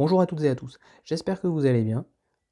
Bonjour à toutes et à tous, j'espère que vous allez bien.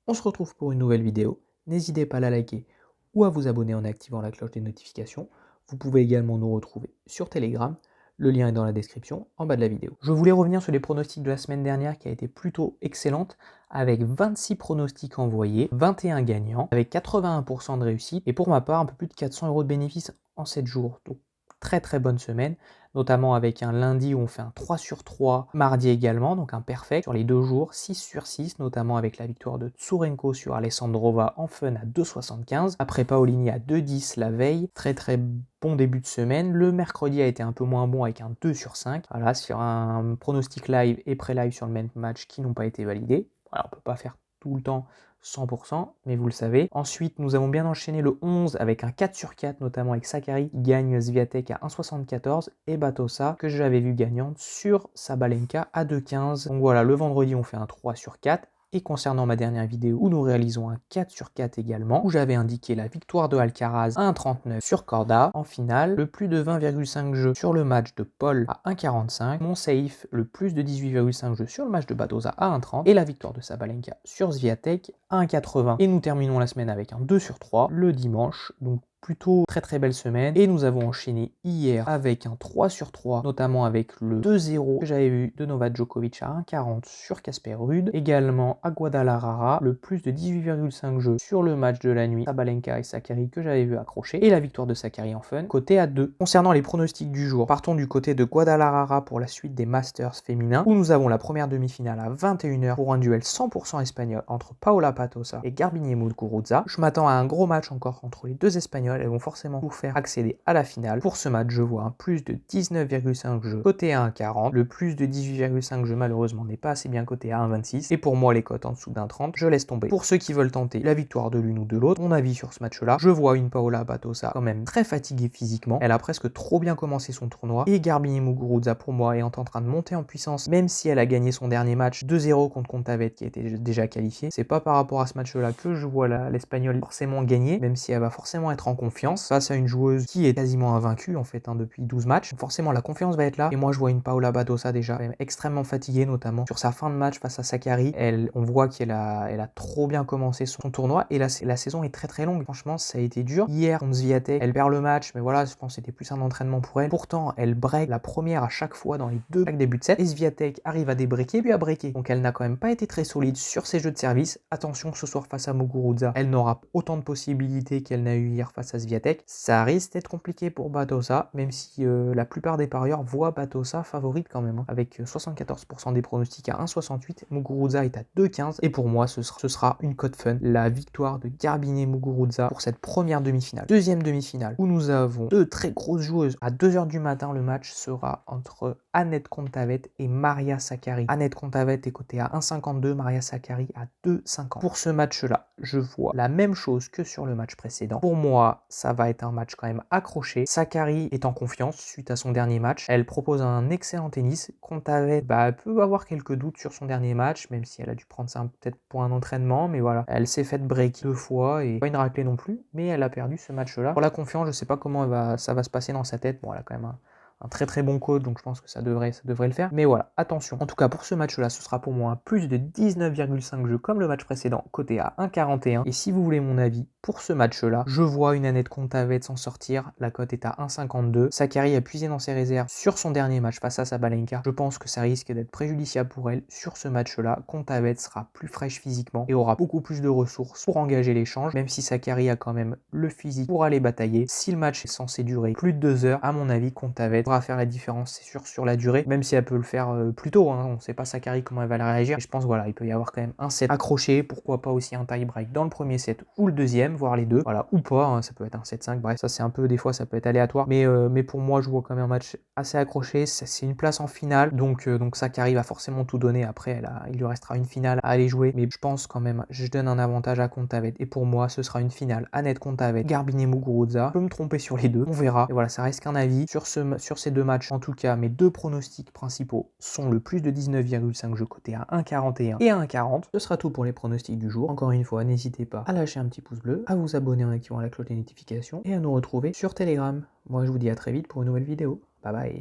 On se retrouve pour une nouvelle vidéo. N'hésitez pas à la liker ou à vous abonner en activant la cloche des notifications. Vous pouvez également nous retrouver sur Telegram. Le lien est dans la description en bas de la vidéo. Je voulais revenir sur les pronostics de la semaine dernière qui a été plutôt excellente avec 26 pronostics envoyés, 21 gagnants avec 81% de réussite et pour ma part un peu plus de 400 € de bénéfices en 7 jours. Donc très bonne semaine, notamment avec un lundi où on fait un 3 sur 3, mardi également, donc un perfect sur les 2 jours, 6 sur 6, notamment avec la victoire de Tsurenko sur Alessandrova en fun à 2,75, après Paolini à 2,10 la veille, très bon début de semaine. Le mercredi a été un peu moins bon avec un 2 sur 5, voilà, sur un pronostic live et pré-live sur le même match qui n'ont pas été validés. Alors on peut pas faire tout le temps 100%, mais vous le savez. Ensuite, nous avons bien enchaîné le 11 avec un 4 sur 4, notamment avec Sakkari qui gagne Swiatek à 1,74 et Badosa que j'avais vu gagnante sur Sabalenka à 2,15. Donc voilà, le vendredi, on fait un 3 sur 4. Et concernant ma dernière vidéo où nous réalisons un 4 sur 4 également, où j'avais indiqué la victoire de Alcaraz à 1,39 sur Corda en finale, le plus de 20,5 jeux sur le match de Paul à 1,45, mon safe le plus de 18,5 jeux sur le match de Badosa à 1,30 et la victoire de Sabalenka sur Swiatek à 1,80. Et nous terminons la semaine avec un 2 sur 3 le dimanche, donc plutôt très belle semaine. Et nous avons enchaîné hier avec un 3 sur 3, notamment avec le 2-0 que j'avais vu de Novak Djokovic à 1,40 sur Casper Ruud. Également à Guadalajara, le plus de 18,5 jeux sur le match de la nuit, Sabalenka et Sakkari que j'avais vu accrocher. Et la victoire de Sakkari en fun, côté à 2. Concernant les pronostics du jour, partons du côté de Guadalajara pour la suite des Masters féminins, où nous avons la première demi-finale à 21 h pour un duel 100% espagnol entre Paola Patosa et Garbiñe Muguruza. Je m'attends à un gros match encore entre les deux Espagnols. Elles vont forcément vous faire accéder à la finale. Pour ce match, je vois un plus de 19,5 jeux coté à 1,40. Le plus de 18,5 jeux malheureusement n'est pas assez bien coté à 1,26. Et pour moi, les cotes en dessous d'1,30, je laisse tomber. Pour ceux qui veulent tenter la victoire de l'une ou de l'autre, mon avis sur ce match-là, je vois une Paola Badosa quand même très fatiguée physiquement. Elle a presque trop bien commencé son tournoi. Et Garbiñe Muguruza, pour moi, est en train de monter en puissance, même si elle a gagné son dernier match 2-0 contre Kontaveit qui était déjà qualifié. C'est pas par rapport à ce match-là que je vois l'Espagnol forcément gagner, même si elle va forcément être en confiance face à une joueuse qui est quasiment invaincue en fait depuis 12 matchs. Donc forcément la confiance va être là et moi je vois une Paola Badosa déjà extrêmement fatiguée, notamment sur sa fin de match face à Sakkari. On voit qu'elle a trop bien commencé son tournoi et la saison est très longue. Franchement ça a été dur. Hier contre Swiatek, elle perd le match, mais voilà, je pense que c'était plus un entraînement pour elle. Pourtant elle break la première à chaque fois dans les chaque début de set et Swiatek arrive à débreaker puis à breaker. Donc elle n'a quand même pas été très solide sur ses jeux de service. Attention ce soir face à Muguruza, elle n'aura autant de possibilités qu'elle n'a eu hier face à Swiatek. Ça risque d'être compliqué pour Badosa, même si la plupart des parieurs voient Badosa favorite quand même, avec 74% des pronostics à 1,68. Muguruza est à 2,15 et pour moi ce sera une cote fun, la victoire de Garbiñe Muguruza pour cette première demi-finale. Deuxième demi-finale où nous avons deux très grosses joueuses à 2 h du matin. Le match sera entre Anett Kontaveit et Maria Sakkari. Anett Kontaveit est cotée à 1,52, Maria Sakkari à 2,50. Pour ce match-là, je vois la même chose que sur le match précédent. Pour moi, ça va être un match quand même accroché. Sakkari est en confiance suite à son dernier match. Elle propose un excellent tennis. Kontaveit peut avoir quelques doutes sur son dernier match, même si elle a dû prendre ça peut-être pour un entraînement, mais voilà. Elle s'est faite break 2 fois et pas une raclée non plus, mais elle a perdu ce match-là. Pour la confiance, je sais pas comment ça va se passer dans sa tête. Bon, elle a quand même un très bon code, donc je pense que ça devrait le faire. Mais voilà, attention. En tout cas, pour ce match-là, ce sera pour moi un plus de 19,5 jeux comme le match précédent, coté à 1,41. Et si vous voulez mon avis, pour ce match-là, je vois une Anett Kontaveit s'en sortir. La cote est à 1,52. Sakkari a puisé dans ses réserves sur son dernier match face à Sabalenka. Je pense que ça risque d'être préjudiciable pour elle sur ce match-là. Kontaveit sera plus fraîche physiquement et aura beaucoup plus de ressources pour engager l'échange, même si Sakkari a quand même le physique pour aller batailler. Si le match est censé durer plus de 2 heures, à mon avis, Kontaveit pourra faire la différence, c'est sûr, sur la durée, même si elle peut le faire plus tôt. On ne sait pas Sakkari comment elle va réagir. Et je pense voilà, il peut y avoir quand même un set accroché, pourquoi pas aussi un tie-break dans le premier set ou le deuxième, voire les deux, voilà, ou pas, ça peut être un 7-5, bref, ça c'est un peu, des fois ça peut être aléatoire, mais pour moi je vois quand même un match assez accroché, c'est une place en finale, donc Sakkari va forcément tout donner, après il lui restera une finale à aller jouer, mais je pense quand même, je donne un avantage à Kontaveit, et pour moi ce sera une finale, Anett Kontaveit, Garbiñe Muguruza, je peux me tromper sur les deux, on verra, et voilà, ça reste qu'un avis, sur ces deux matchs, en tout cas, mes deux pronostics principaux sont le plus de 19,5 jeux cotés à 1,41 et à 1,40, ce sera tout pour les pronostics du jour, encore une fois, n'hésitez pas à lâcher un petit pouce bleu, à vous abonner en activant la cloche des notifications et à nous retrouver sur Telegram. Moi je vous dis à très vite pour une nouvelle vidéo. Bye bye.